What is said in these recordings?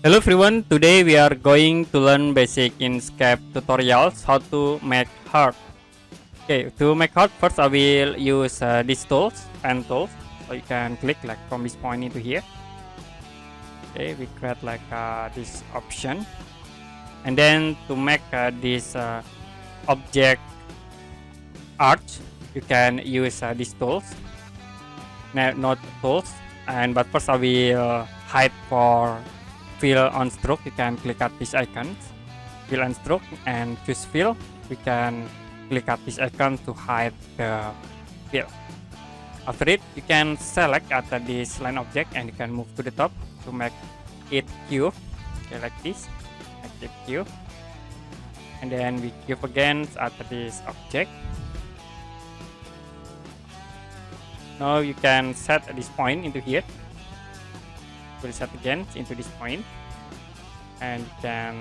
Hello everyone, today we are going to learn basic Inkscape tutorials how to make heart. Okay, to make heart, first I will use these tools, pen tools. So you can click like from this point into here. Okay, we create like this option. And then to make this object arch, you can use these tools, not tools. But first I will hide for fill on stroke. You can click at this icon, fill on stroke, and choose fill. We can click at this icon to hide the fill. After it, you can select at this line object and you can move to the top to make it cube. Okay, like this, make it cube. And then we cube again at this object. Now you can set this point into here. Reset again into this point, and you can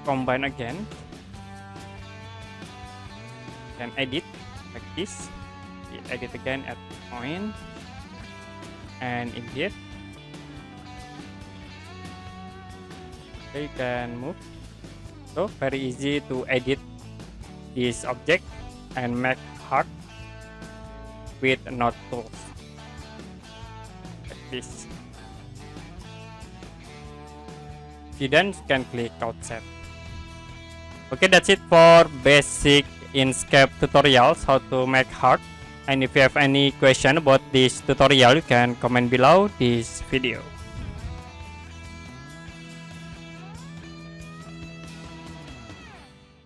combine again. You can edit like this. You edit again at the point and in here. Okay, you can move. So very easy to edit this object and make heart with node tools like this. If you done, you can click outside. Okay, that's it for basic Inkscape tutorials how to make heart. And if you have any question about this tutorial, you can comment below this video.